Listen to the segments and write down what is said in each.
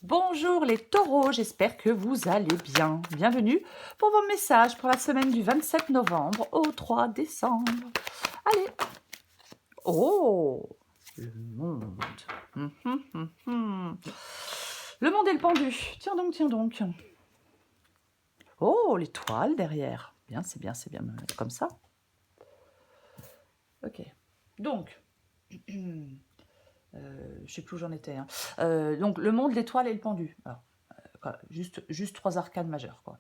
Bonjour les taureaux, j'espère que vous allez bien. Bienvenue pour vos messages pour la semaine du 27 novembre au 3 décembre. Allez. Oh, le monde. Le monde est le pendu. Tiens donc, tiens donc. Oh, l'étoile derrière. Bien, c'est bien, c'est bien. Comme ça. Ok. Donc, je sais plus où j'en étais. Hein. Donc, le monde, l'étoile et le pendu. Alors, juste trois arcanes majeures, quoi.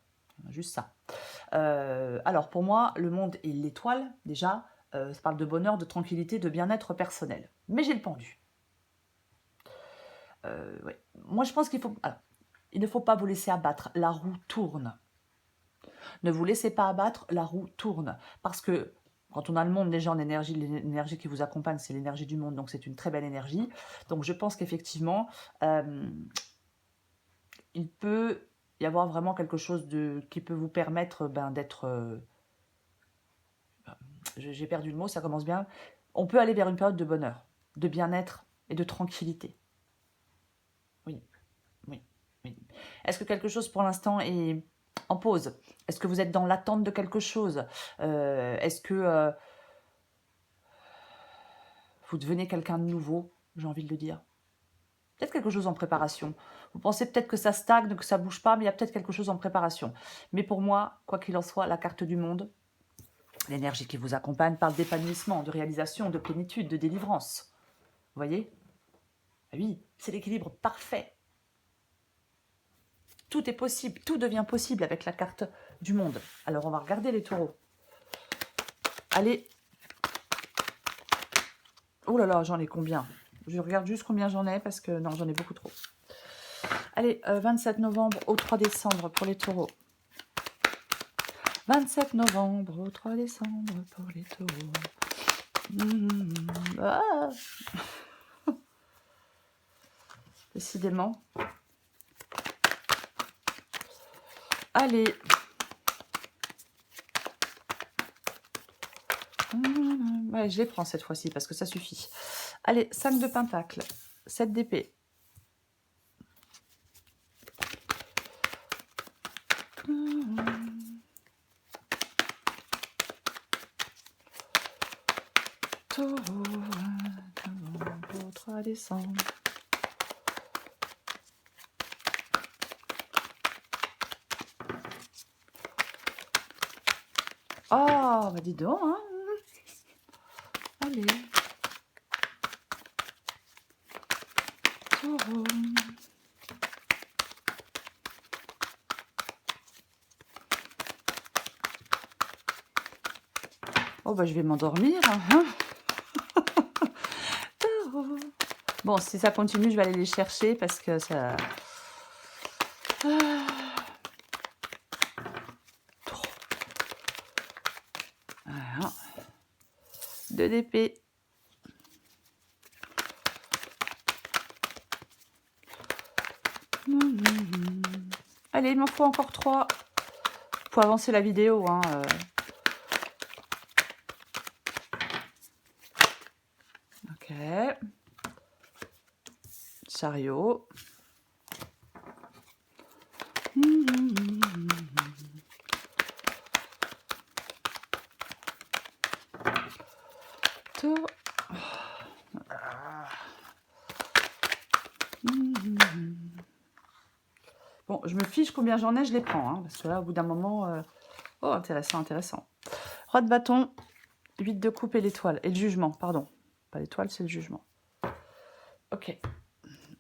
Juste ça. Alors, pour moi, le monde et l'étoile, déjà, ça parle de bonheur, de tranquillité, de bien-être personnel. Mais j'ai le pendu. Ouais. Moi, je pense qu'il faut... Alors, il ne faut pas vous laisser abattre. La roue tourne. Ne vous laissez pas abattre, la roue tourne. Parce que quand on a le monde déjà en énergie, l'énergie qui vous accompagne, c'est l'énergie du monde, donc c'est une très belle énergie. Donc je pense qu'effectivement, il peut y avoir vraiment quelque chose qui peut vous permettre d'être... j'ai perdu le mot, ça commence bien. On peut aller vers une période de bonheur, de bien-être et de tranquillité. Oui, oui, oui. Est-ce que quelque chose pour l'instant est en pause? Est-ce que vous êtes dans l'attente de quelque chose? Est-ce que vous devenez quelqu'un de nouveau, j'ai envie de le dire? Peut-être quelque chose en préparation. Vous pensez peut-être que ça stagne, que ça ne bouge pas, mais il y a peut-être quelque chose en préparation. Mais pour moi, quoi qu'il en soit, la carte du monde, l'énergie qui vous accompagne parle d'épanouissement, de réalisation, de plénitude, de délivrance. Vous voyez? Ah oui, c'est l'équilibre parfait. Tout est possible, tout devient possible avec la carte du monde. Alors on va regarder les taureaux. Allez. Oh là là, j'en ai combien? Je regarde juste combien j'en ai parce que non, j'en ai beaucoup trop. Allez, 27 novembre au 3 décembre pour les taureaux. 27 novembre au 3 décembre pour les taureaux. Ah. Décidément. Allez. Ouais, je les prends cette fois-ci parce que ça suffit. Allez, 5 de pentacle, 7 d'épée. Taureau, 3 décembre. Oh, bah dis donc, hein. Allez. Taureau. Oh, bah je vais m'endormir. Hein. Taureau. Bon, si ça continue, je vais aller les chercher parce que ça... Voilà. 2 d'épée. Allez, il m'en faut encore 3 pour avancer la vidéo. Hein, Ok. Chariot. Taureau. Bon, je me fiche combien j'en ai, je les prends. Hein, parce que là, au bout d'un moment... Oh, intéressant, intéressant. Roi de bâton, 8 de coupe et l'étoile. Et le jugement, pardon. Pas l'étoile, c'est le jugement. Ok.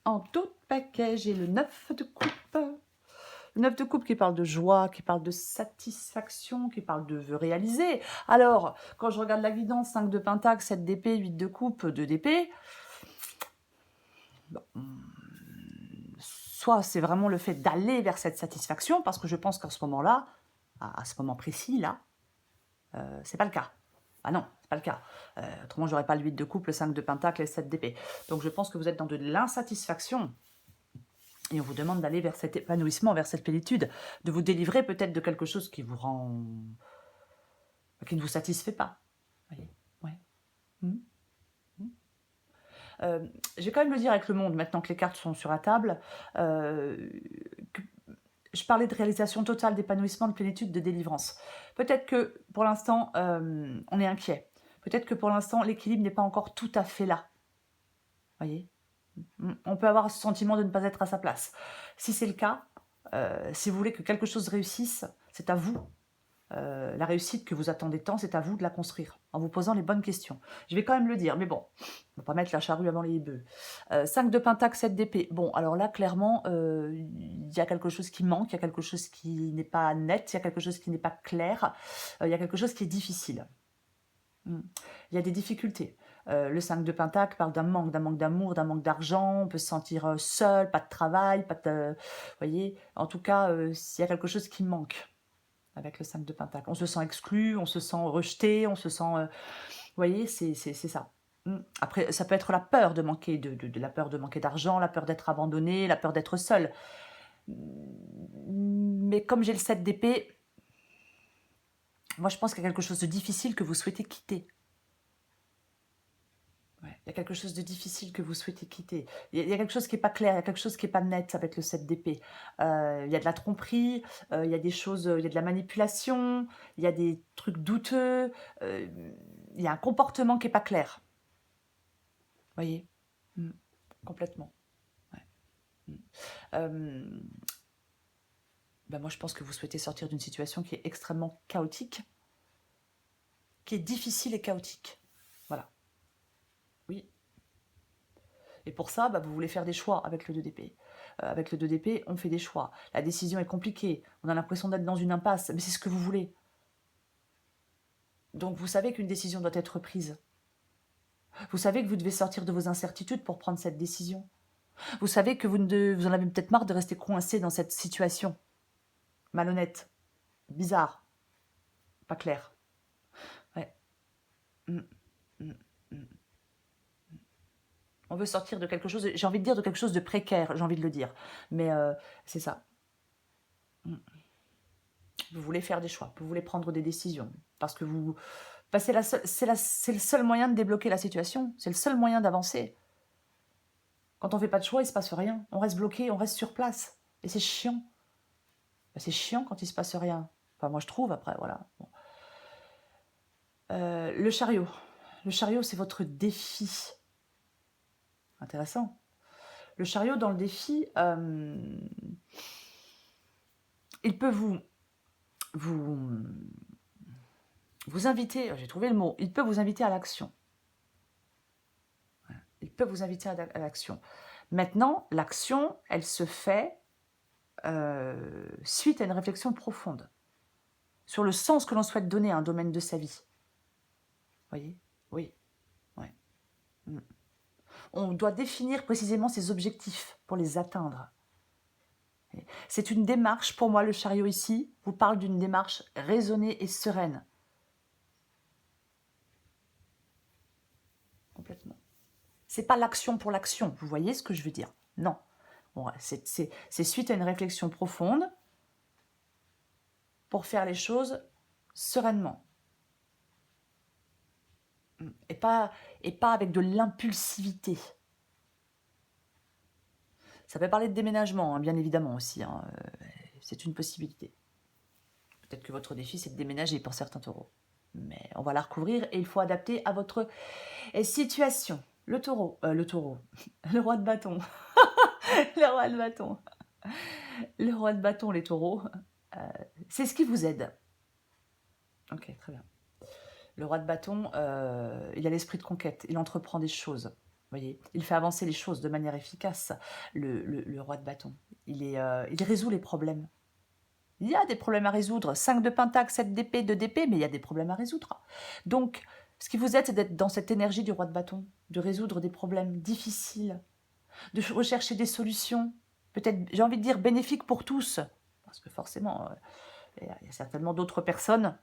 En tout paquet, j'ai le 9 de coupe. Le 9 de coupe qui parle de joie, qui parle de satisfaction, qui parle de vœux réalisés. Alors, quand je regarde la guidance, 5 de pentacle, 7 d'épée, 8 de coupe, 2 d'épée... Bon, soit c'est vraiment le fait d'aller vers cette satisfaction, parce que je pense qu'en ce moment-là, à ce moment précis, là, c'est pas le cas. Ah non, c'est pas le cas. Autrement, j'aurais pas le 8 de coupe, le 5 de pentacle et le 7 d'épée. Donc je pense que vous êtes dans de l'insatisfaction. Et on vous demande d'aller vers cet épanouissement, vers cette plénitude, de vous délivrer peut-être de quelque chose qui vous rend... qui ne vous satisfait pas. Vous voyez? Ouais. Je vais quand même le dire avec le monde, maintenant que les cartes sont sur la table. Que je parlais de réalisation totale, d'épanouissement, de plénitude, de délivrance. Peut-être que pour l'instant, on est inquiet. Peut-être que pour l'instant, l'équilibre n'est pas encore tout à fait là. Voyez, on peut avoir ce sentiment de ne pas être à sa place. Si c'est le cas, si vous voulez que quelque chose réussisse, c'est à vous. La réussite que vous attendez tant, c'est à vous de la construire, en vous posant les bonnes questions. Je vais quand même le dire, mais bon, on ne va pas mettre la charrue avant les bœufs. 5 de Pentacle, 7 d'épée. Bon, alors là, clairement, il y a quelque chose qui manque, il y a quelque chose qui n'est pas net, il y a quelque chose qui n'est pas clair, il y a quelque chose qui est difficile. Il y a des difficultés. Le 5 de Pentacle parle d'un manque d'amour, d'un manque d'argent, on peut se sentir seul, pas de travail, pas de... Vous voyez, en tout cas, il y a quelque chose qui manque avec le 5 de Pentacle. On se sent exclu, on se sent rejeté, on se sent... vous voyez, c'est ça. Après, ça peut être la peur de manquer, la peur de manquer d'argent, la peur d'être abandonné, la peur d'être seul. Mais comme j'ai le 7 d'épée, moi je pense qu'il y a quelque chose de difficile que vous souhaitez quitter. Ouais, il y a quelque chose de difficile que vous souhaitez quitter. Il y a quelque chose qui n'est pas clair, il y a quelque chose qui n'est pas net avec le 7 d'épée. Il y a de la tromperie, il y a des choses, il y a de la manipulation, il y a des trucs douteux, il y a un comportement qui n'est pas clair. Vous voyez. Complètement. Ouais. Ben moi, je pense que vous souhaitez sortir d'une situation qui est extrêmement chaotique, qui est difficile et chaotique. Voilà. Oui. Et pour ça, bah, vous voulez faire des choix avec le 2 d'épée. Avec le 2 d'épée, on fait des choix. La décision est compliquée. On a l'impression d'être dans une impasse, mais c'est ce que vous voulez. Donc vous savez qu'une décision doit être prise. Vous savez que vous devez sortir de vos incertitudes pour prendre cette décision. Vous savez que vous en avez peut-être marre de rester coincé dans cette situation. Malhonnête. Bizarre. Pas clair. Ouais. On veut sortir de quelque chose, j'ai envie de dire de quelque chose de précaire, j'ai envie de le dire. Mais c'est ça. Vous voulez faire des choix, vous voulez prendre des décisions. Parce que vous... Bah, c'est le seul moyen de débloquer la situation, c'est le seul moyen d'avancer. Quand on ne fait pas de choix, il ne se passe rien. On reste bloqué, on reste sur place. Et c'est chiant. Bah, c'est chiant quand il ne se passe rien. Enfin, moi, je trouve, après, voilà. Bon. Le chariot. Le chariot, c'est votre défi. Intéressant. Le chariot, dans le défi, il peut vous inviter, j'ai trouvé le mot, il peut vous inviter à l'action. Il peut vous inviter à l'action. Maintenant, l'action, elle se fait suite à une réflexion profonde sur le sens que l'on souhaite donner à un domaine de sa vie. Vous voyez? Oui. Ouais. On doit définir précisément ses objectifs pour les atteindre. C'est une démarche, pour moi, le chariot ici vous parle d'une démarche raisonnée et sereine. Complètement. C'est pas l'action pour l'action, vous voyez ce que je veux dire? Non. Bon, c'est suite à une réflexion profonde pour faire les choses sereinement. Et pas avec de l'impulsivité. Ça peut parler de déménagement, hein, bien évidemment aussi. Hein, c'est une possibilité. Peut-être que votre défi, c'est de déménager pour certains taureaux. Mais on va la recouvrir et il faut adapter à votre situation. Le taureau, le roi de bâton. Le roi de bâton. Le roi de bâton, les taureaux, c'est ce qui vous aide. Ok, très bien. Le roi de bâton, il a l'esprit de conquête, il entreprend des choses. Voyez, il fait avancer les choses de manière efficace, le roi de bâton. Il résout les problèmes. Il y a des problèmes à résoudre. 5 de pentacle, 7 d'épée, 2 d'épée, mais il y a des problèmes à résoudre. Donc, ce qui vous aide, c'est d'être dans cette énergie du roi de bâton, de résoudre des problèmes difficiles, de rechercher des solutions, peut-être, j'ai envie de dire, bénéfiques pour tous. Parce que forcément, il y a certainement d'autres personnes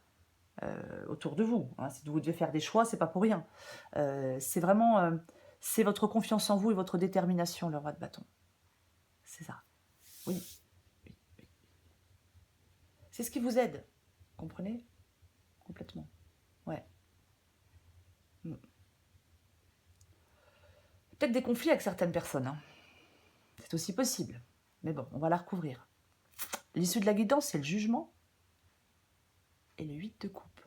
autour de vous. Hein. Si vous devez faire des choix, c'est pas pour rien. C'est vraiment... c'est votre confiance en vous et votre détermination, le roi de bâton. C'est ça. Oui. C'est ce qui vous aide. Comprenez? Complètement. Ouais. Peut-être des conflits avec certaines personnes, hein. C'est aussi possible. Mais bon, on va la recouvrir. L'issue de la guidance, c'est le jugement et le 8 de coupe.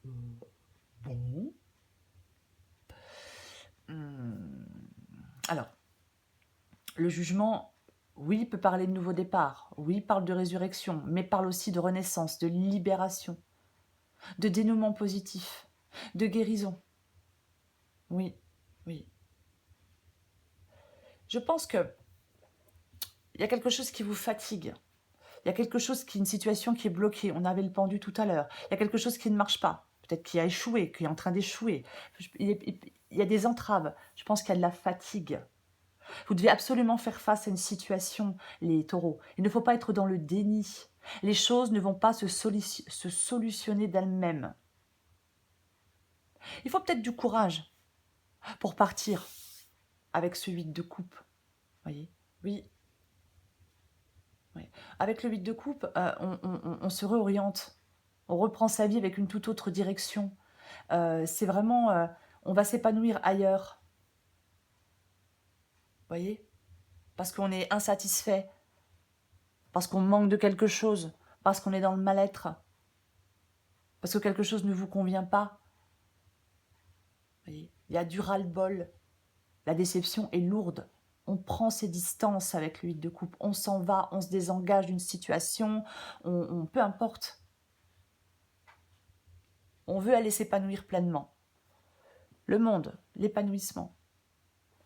Bon. Alors, le jugement, oui, peut parler de nouveau départ. Oui, parle de résurrection, mais parle aussi de renaissance, de libération, de dénouement positif, de guérison. Oui, oui. Je pense que il y a quelque chose qui vous fatigue. Il y a quelque chose une situation qui est bloquée. On avait le pendu tout à l'heure. Il y a quelque chose qui ne marche pas. Peut-être qui a échoué, qui est en train d'échouer. Il y a des entraves. Je pense qu'il y a de la fatigue. Vous devez absolument faire face à une situation, les taureaux. Il ne faut pas être dans le déni. Les choses ne vont pas se solutionner d'elles-mêmes. Il faut peut-être du courage pour partir avec ce 8 de coupe. Voyez? Oui. Oui. Avec le 8 de coupe, on se réoriente. On reprend sa vie avec une toute autre direction. C'est vraiment... on va s'épanouir ailleurs. Voyez? Parce qu'on est insatisfait. Parce qu'on manque de quelque chose. Parce qu'on est dans le mal-être. Parce que quelque chose ne vous convient pas. Voyez? Il y a du ras-le-bol. La déception est lourde. On prend ses distances avec le 8 de coupe. On s'en va, on se désengage d'une situation. Peu importe. On veut aller s'épanouir pleinement. Le monde, l'épanouissement.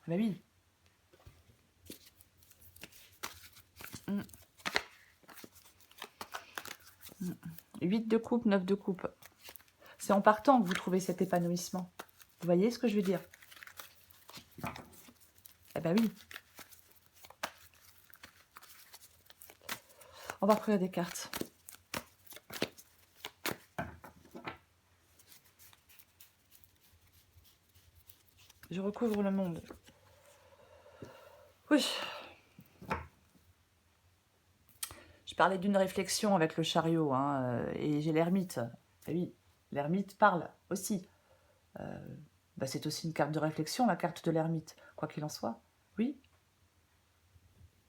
Ben oui. 8 de coupe, 9 de coupe. C'est en partant que vous trouvez cet épanouissement. Vous voyez ce que je veux dire? Eh ben oui. On va recouvrir des cartes. Je recouvre le monde. Oui. Je parlais d'une réflexion avec le chariot, hein, et j'ai l'ermite. Eh oui, l'ermite parle aussi. C'est aussi une carte de réflexion, la carte de l'ermite, quoi qu'il en soit. Oui.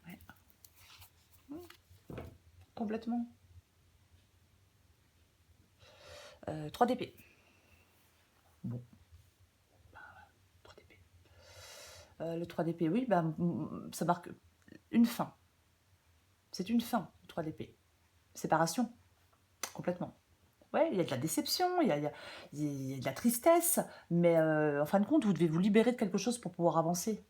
Ouais. Complètement. 3 d'épée. Bon. 3 d'épée. Le 3 d'épée, oui, ça marque une fin. C'est une fin, le 3 d'épée. Séparation. Complètement. Ouais, il y a de la déception, il y a de la tristesse, mais en fin de compte, vous devez vous libérer de quelque chose pour pouvoir avancer.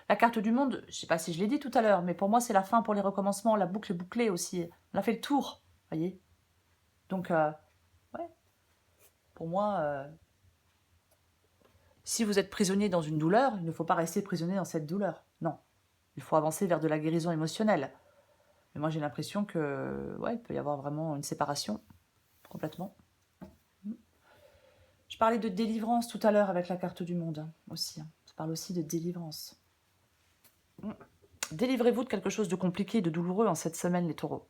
La carte du monde, je ne sais pas si je l'ai dit tout à l'heure, mais pour moi, c'est la fin pour les recommencements, la boucle est bouclée aussi. On a fait le tour, voyez. Donc, ouais, pour moi, si vous êtes prisonnier dans une douleur, il ne faut pas rester prisonnier dans cette douleur. Non, il faut avancer vers de la guérison émotionnelle. Mais moi, j'ai l'impression que, ouais, il peut y avoir vraiment une séparation, complètement. Je parlais de délivrance tout à l'heure avec la carte du monde, aussi. Ça parle aussi de délivrance. Délivrez-vous de quelque chose de compliqué, de douloureux en cette semaine, les taureaux.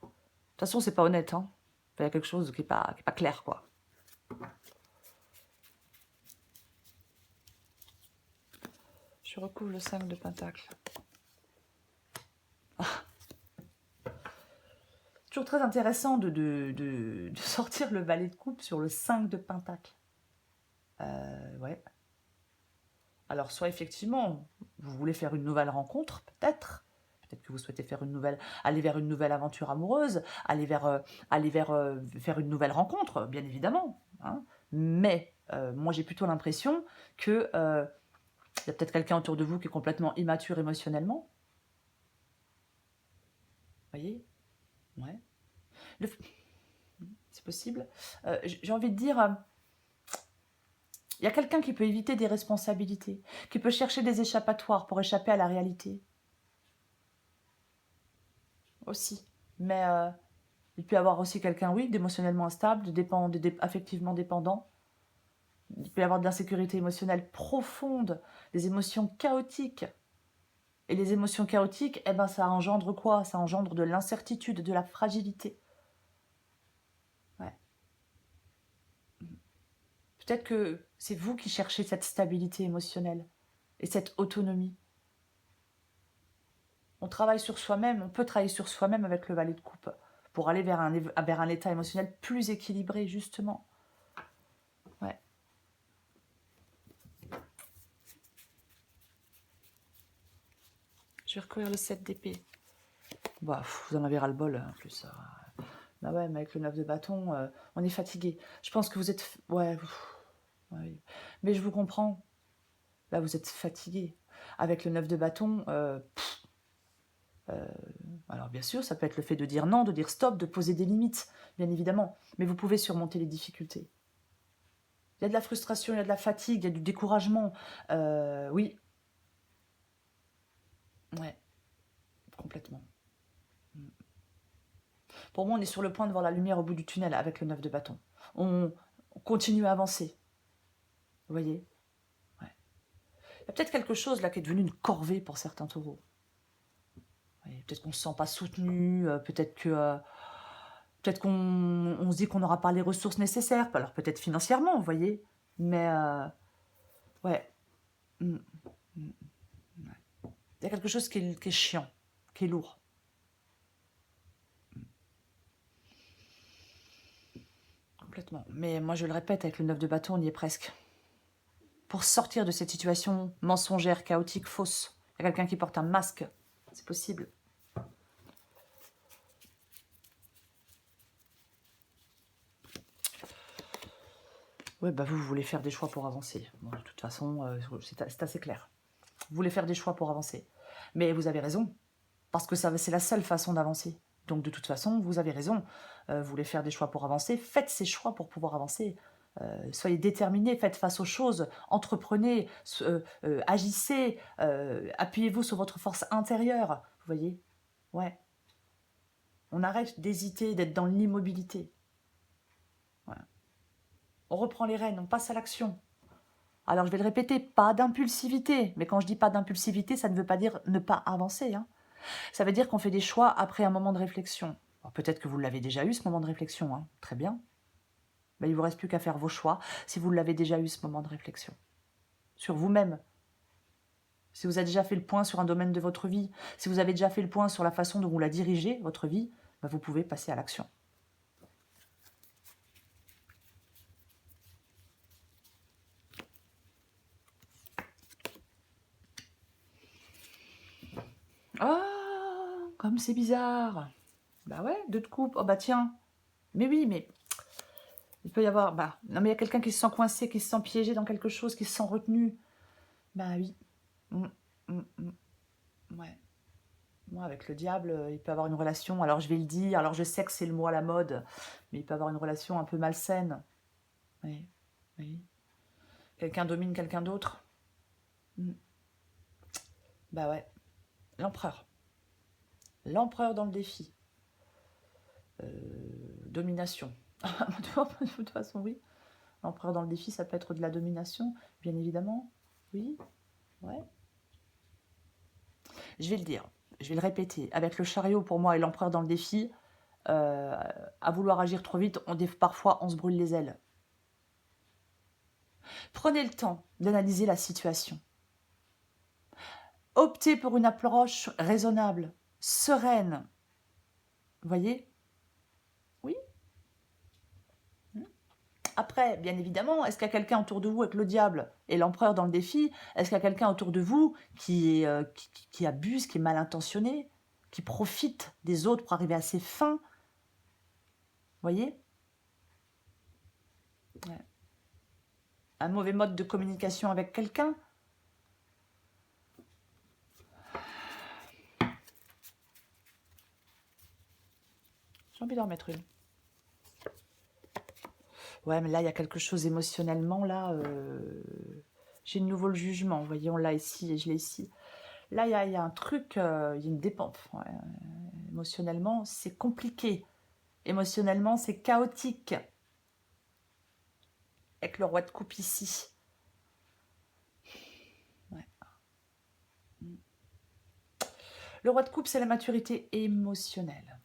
De toute façon, c'est pas honnête, hein. Il y a quelque chose qui n'est pas clair, quoi. Je recouvre le 5 de Pentacle. Toujours très intéressant de sortir le valet de coupe sur le 5 de Pentacle. Ouais. Alors, soit effectivement, vous voulez faire une nouvelle rencontre, peut-être. Peut-être que vous souhaitez faire aller vers une nouvelle aventure amoureuse, aller vers faire une nouvelle rencontre, bien évidemment. Hein. Mais moi, j'ai plutôt l'impression que y a peut-être quelqu'un autour de vous qui est complètement immature émotionnellement. Vous voyez? Ouais. C'est possible. J'ai envie de dire, il y a quelqu'un qui peut éviter des responsabilités, qui peut chercher des échappatoires pour échapper à la réalité. Aussi. Mais il peut y avoir aussi quelqu'un, oui, d'émotionnellement instable, affectivement dépendant. Il peut y avoir de l'insécurité émotionnelle profonde, des émotions chaotiques. Et les émotions chaotiques, eh ben, ça engendre quoi? Ça engendre de l'incertitude, de la fragilité. Ouais. Peut-être que c'est vous qui cherchez cette stabilité émotionnelle et cette autonomie. On travaille sur soi-même, on peut travailler sur soi-même avec le valet de coupe pour aller vers un état émotionnel plus équilibré, justement. Ouais. Je vais recouvrir le 7 d'épée. Bah, vous en avez ras-le-bol, en plus. Bah ouais, mais avec le 9 de bâton, on est fatigué. Je pense que vous êtes... Ouais, ouais. Mais je vous comprends. Là, vous êtes fatigué. Avec le 9 de bâton, alors bien sûr, ça peut être le fait de dire non, de dire stop, de poser des limites, bien évidemment. Mais vous pouvez surmonter les difficultés. Il y a de la frustration, il y a de la fatigue, il y a du découragement. Oui. Ouais, complètement. Pour moi, on est sur le point de voir la lumière au bout du tunnel avec le 9 de bâton. On continue à avancer. Vous voyez? Ouais. Il y a peut-être quelque chose là qui est devenu une corvée pour certains taureaux. Peut-être qu'on ne se sent pas soutenu, peut-être qu'on se dit qu'on n'aura pas les ressources nécessaires, alors peut-être financièrement, vous voyez, mais ouais. Mm, mm, ouais. Il y a quelque chose qui est chiant, qui est lourd. Complètement. Mais moi, je le répète, avec le 9 de bâton, on y est presque. Pour sortir de cette situation mensongère, chaotique, fausse, il y a quelqu'un qui porte un masque. C'est possible. Ouais, bah vous voulez faire des choix pour avancer. Bon, de toute façon, c'est assez clair. Vous voulez faire des choix pour avancer. Mais vous avez raison, parce que c'est la seule façon d'avancer. Donc de toute façon, vous avez raison. Vous voulez faire des choix pour avancer, faites ces choix pour pouvoir avancer. Soyez déterminés, faites face aux choses, entreprenez, agissez, appuyez-vous sur votre force intérieure. Vous voyez? Ouais. On arrête d'hésiter, d'être dans l'immobilité. Voilà. On reprend les rênes, on passe à l'action. Alors je vais le répéter, pas d'impulsivité. Mais quand je dis pas d'impulsivité, ça ne veut pas dire ne pas avancer. Hein. Ça veut dire qu'on fait des choix après un moment de réflexion. Peut-être que vous l'avez déjà eu, ce moment de réflexion. Hein. Très bien. Mais il ne vous reste plus qu'à faire vos choix si vous l'avez déjà eu, ce moment de réflexion. Sur vous-même. Si vous avez déjà fait le point sur un domaine de votre vie, si vous avez déjà fait le point sur la façon dont vous la dirigez, votre vie, vous pouvez passer à l'action. Ah, comme c'est bizarre. Bah ouais, 2 de coupe. Oh bah tiens. Mais oui, mais il peut y avoir... Bah, non mais il y a quelqu'un qui se sent coincé, qui se sent piégé dans quelque chose, qui se sent retenu. Bah oui. Ouais. Moi, avec le diable, il peut avoir une relation... Alors je vais le dire, alors je sais que c'est le mot à la mode, mais il peut avoir une relation un peu malsaine. Oui, oui. Quelqu'un domine quelqu'un d'autre. Bah ouais. L'empereur. L'empereur dans le défi. Domination. De toute façon, oui. L'empereur dans le défi, ça peut être de la domination, bien évidemment. Oui, ouais. Je vais le dire, je vais le répéter. Avec le chariot, pour moi, et l'empereur dans le défi, à vouloir agir trop vite, parfois, on se brûle les ailes. Prenez le temps d'analyser la situation. Optez pour une approche raisonnable, sereine. Vous voyez? Oui. Après, bien évidemment, est-ce qu'il y a quelqu'un autour de vous avec le diable et l'empereur dans le défi? Est-ce qu'il y a quelqu'un autour de vous qui abuse, qui est mal intentionné, qui profite des autres pour arriver à ses fins? Vous voyez? Ouais. Un mauvais mode de communication avec quelqu'un? J'ai envie d'en remettre une. Ouais, mais là, il y a quelque chose émotionnellement, là. J'ai de nouveau le jugement. Vous voyez, on l'a ici et je l'ai ici. Là, il y a un truc, il y a une dépense. Ouais, émotionnellement, c'est compliqué. Émotionnellement, c'est chaotique. Avec le roi de coupe ici. Ouais. Le roi de coupe, c'est la maturité émotionnelle.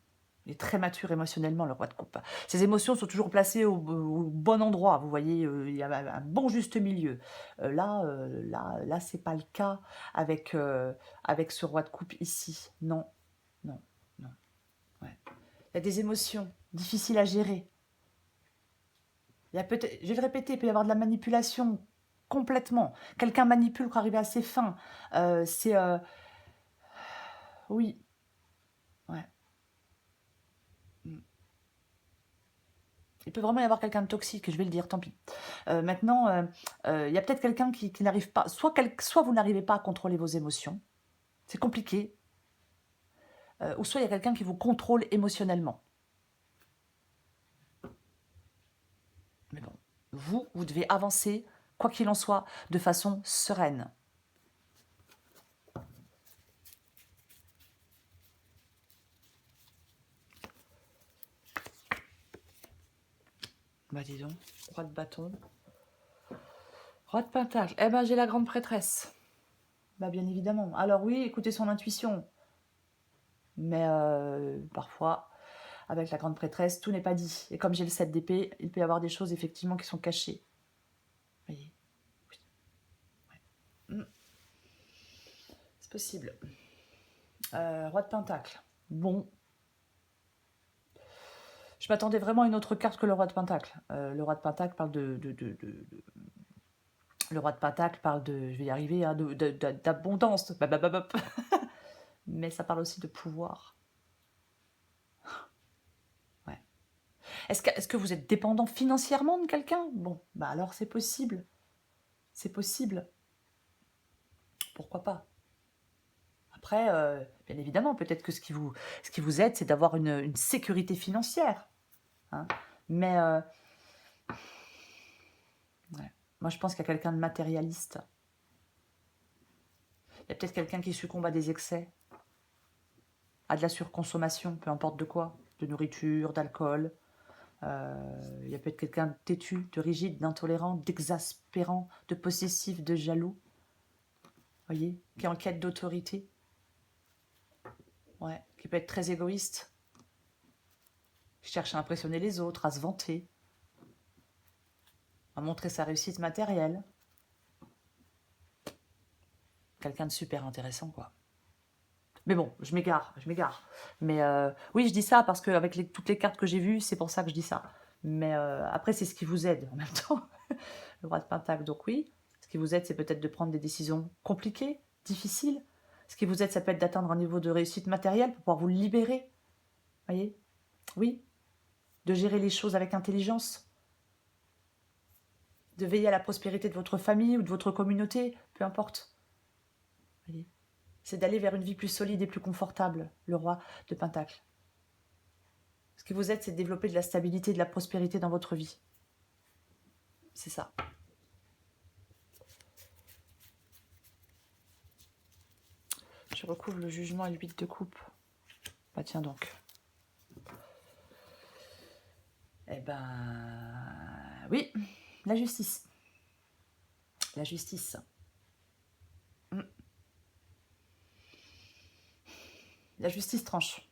Il est très mature émotionnellement, le roi de coupe. Ses émotions sont toujours placées au bon endroit. Vous voyez, il y a un bon juste milieu. Là, c'est pas le cas avec ce roi de coupe ici. Non, non, non. Ouais. Il y a des émotions difficiles à gérer. Il y a peut-être, je vais le répéter, il peut y avoir de la manipulation complètement. Quelqu'un manipule pour arriver à ses fins. Oui, ouais. Il peut vraiment y avoir quelqu'un de toxique, je vais le dire, tant pis. Maintenant, il y a peut-être quelqu'un qui n'arrive pas, soit vous n'arrivez pas à contrôler vos émotions, c'est compliqué, ou soit il y a quelqu'un qui vous contrôle émotionnellement. Mais bon, vous devez avancer, quoi qu'il en soit, de façon sereine. Bah dis donc, roi de bâton. Roi de pentacle. Eh ben j'ai la grande prêtresse. Bah bien évidemment. Alors oui, écoutez son intuition. Mais parfois, avec la grande prêtresse, tout n'est pas dit. Et comme j'ai le 7 d'épée, il peut y avoir des choses effectivement qui sont cachées. Vous voyez, oui. Ouais. C'est possible. Roi de pentacle. Bon. Je m'attendais vraiment à une autre carte que le roi de pentacle. Le roi de pentacle parle le roi de pentacle parle de... Je vais y arriver, hein, d'abondance. Mais ça parle aussi de pouvoir. Ouais. Est-ce que vous êtes dépendant financièrement de quelqu'un? Bon, bah alors c'est possible. C'est possible. Pourquoi pas? Après, bien évidemment, peut-être que ce qui vous aide, c'est d'avoir une sécurité financière. Hein. Mais ouais. Moi, je pense qu'il y a quelqu'un de matérialiste. Il y a peut-être quelqu'un qui succombe à des excès, à de la surconsommation, peu importe de quoi, de nourriture, d'alcool. Il y a peut-être quelqu'un de têtu, de rigide, d'intolérant, d'exaspérant, de possessif, de jaloux. Voyez, qui est en quête d'autorité. Ouais, qui peut être très égoïste. Qui cherche à impressionner les autres, à se vanter, à montrer sa réussite matérielle. Quelqu'un de super intéressant, quoi. Mais bon, je m'égare. Mais oui, je dis ça parce qu'avec toutes les cartes que j'ai vues, c'est pour ça que je dis ça. Mais après, c'est ce qui vous aide en même temps. Le roi de pentacle, donc oui. Ce qui vous aide, c'est peut-être de prendre des décisions compliquées, difficiles. Ce qui vous aide, ça peut être d'atteindre un niveau de réussite matérielle pour pouvoir vous libérer. Voyez? Oui. De gérer les choses avec intelligence. De veiller à la prospérité de votre famille ou de votre communauté, peu importe. Voyez? C'est d'aller vers une vie plus solide et plus confortable, le roi de pentacle. Ce qui vous aide, c'est de développer de la stabilité et de la prospérité dans votre vie. C'est ça. Je recouvre le jugement et le 8 de coupe. Bah tiens donc. Eh ben... Oui, la justice. La justice. La justice tranche.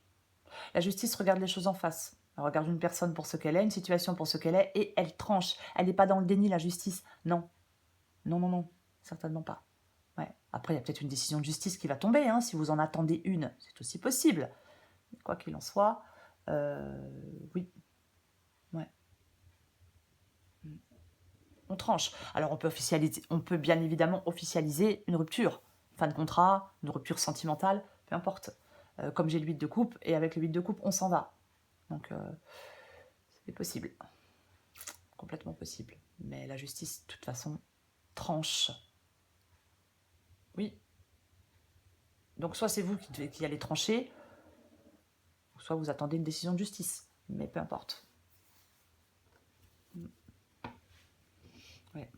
La justice regarde les choses en face. Elle regarde une personne pour ce qu'elle est, une situation pour ce qu'elle est, et elle tranche. Elle n'est pas dans le déni, la justice. Non. Non, non, non. Certainement pas. Ouais. Après, il y a peut-être une décision de justice qui va tomber, hein, si vous en attendez une. C'est aussi possible. Mais quoi qu'il en soit, oui. Ouais. On tranche. Alors, on peut bien évidemment officialiser une rupture. Fin de contrat, une rupture sentimentale, peu importe. Comme j'ai le 8 de coupe, et avec le 8 de coupe, on s'en va. Donc, c'est possible. Complètement possible. Mais la justice, de toute façon, tranche. Oui. Donc, soit c'est vous qui allez trancher, soit vous attendez une décision de justice. Mais peu importe. Ouais.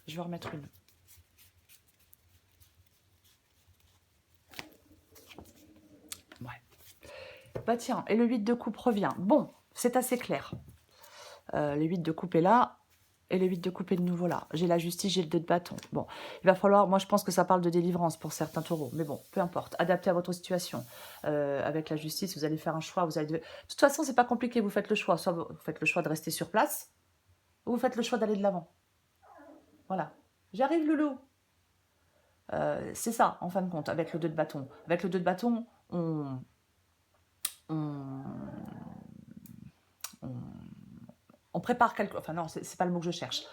Je vais en remettre une. Ouais. Bah tiens, et le 8 de coupe revient. Bon, c'est assez clair. Le 8 de coupe est là. Et le 8 de coupe est de nouveau là. J'ai la justice, j'ai le 2 de bâton. Bon, il va falloir... Moi, je pense que ça parle de délivrance pour certains taureaux. Mais bon, peu importe. Adapté à votre situation. Avec la justice, vous allez faire un choix. De toute façon, c'est pas compliqué. Vous faites le choix. Soit vous faites le choix de rester sur place, ou vous faites le choix d'aller de l'avant. Voilà. J'arrive, loulou. C'est ça, en fin de compte, avec le 2 de bâton. Avec le 2 de bâton, on prépare quelque... Enfin non, c'est pas le mot que je cherche.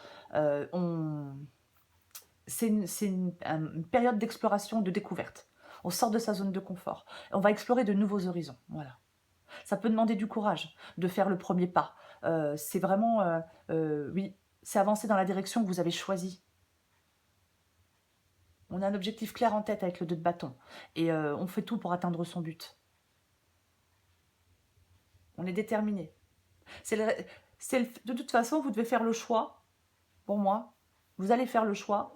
C'est une période d'exploration, de découverte. On sort de sa zone de confort. On va explorer de nouveaux horizons. Voilà. Ça peut demander du courage de faire le premier pas. C'est vraiment... oui, c'est avancer dans la direction que vous avez choisie. On a un objectif clair en tête avec le 2 de bâton. Et on fait tout pour atteindre son but. On est déterminé. De toute façon, vous devez faire le choix. Pour moi, vous allez faire le choix.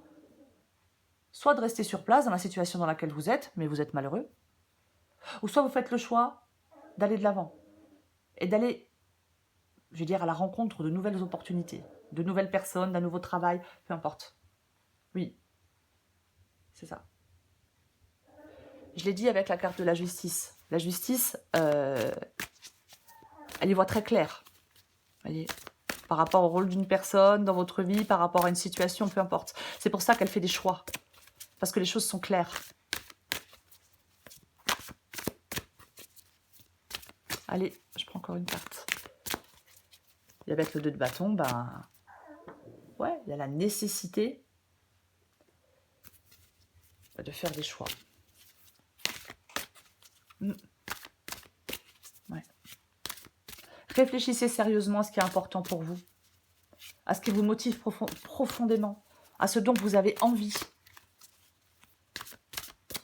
Soit de rester sur place dans la situation dans laquelle vous êtes, mais vous êtes malheureux. Ou soit vous faites le choix d'aller de l'avant. Et d'aller, je vais dire, à la rencontre de nouvelles opportunités. De nouvelles personnes, d'un nouveau travail, peu importe. Oui. C'est ça. Je l'ai dit avec la carte de la justice. La justice, elle y voit très clair. Voyez, par rapport au rôle d'une personne dans votre vie, par rapport à une situation, peu importe. C'est pour ça qu'elle fait des choix. Parce que les choses sont claires. Allez, je prends encore une carte. Et avec le 2 de bâton, ben... ouais, il y a la nécessité de faire des choix. Ouais. Réfléchissez sérieusement à ce qui est important pour vous, à ce qui vous motive profondément, à ce dont vous avez envie.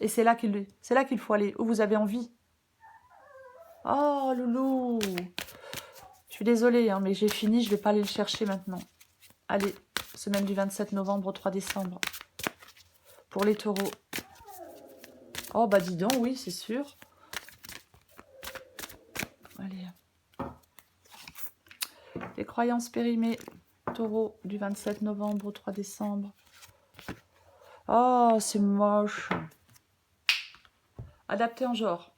Et c'est là qu'il faut aller, où vous avez envie. Oh, loulou! Je suis désolée, hein, mais j'ai fini, je ne vais pas aller le chercher maintenant. Allez, semaine du 27 novembre au 3 décembre. Pour les taureaux. Oh, bah dis donc, oui, c'est sûr. Allez. Les croyances périmées. Taureau du 27 novembre au 3 décembre. Oh, c'est moche. Adapté en genre.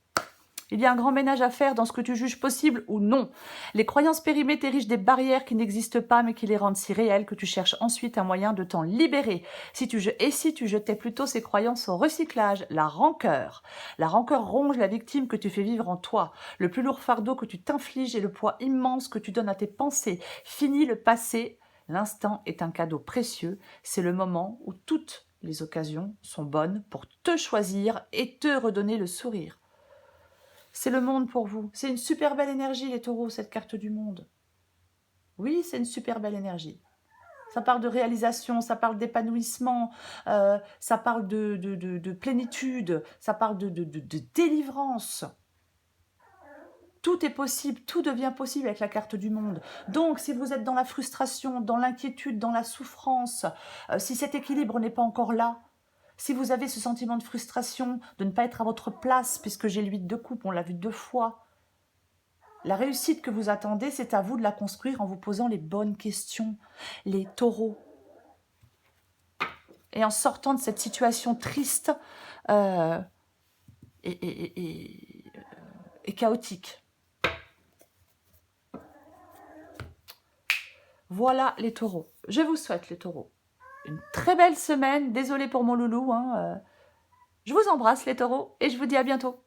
Il y a un grand ménage à faire dans ce que tu juges possible ou non. Les croyances périmées t'érigent des barrières qui n'existent pas mais qui les rendent si réelles que tu cherches ensuite un moyen de t'en libérer. Si tu jetais plutôt ces croyances au recyclage, la rancœur. La rancœur ronge la victime que tu fais vivre en toi. Le plus lourd fardeau que tu t'infliges est le poids immense que tu donnes à tes pensées. Fini le passé. L'instant est un cadeau précieux. C'est le moment où toutes les occasions sont bonnes pour te choisir et te redonner le sourire. C'est le monde pour vous. C'est une super belle énergie, les taureaux, cette carte du monde. Oui, c'est une super belle énergie. Ça parle de réalisation, ça parle d'épanouissement, ça parle de plénitude, ça parle de délivrance. Tout est possible, tout devient possible avec la carte du monde. Donc, si vous êtes dans la frustration, dans l'inquiétude, dans la souffrance, si cet équilibre n'est pas encore là, si vous avez ce sentiment de frustration, de ne pas être à votre place, puisque j'ai le 8 de coupe, on l'a vu 2 fois, la réussite que vous attendez, c'est à vous de la construire en vous posant les bonnes questions, les taureaux. Et en sortant de cette situation triste et chaotique. Voilà les taureaux. Je vous souhaite, les taureaux, une très belle semaine. Désolée pour mon loulou. Je vous embrasse, les taureaux, et je vous dis à bientôt.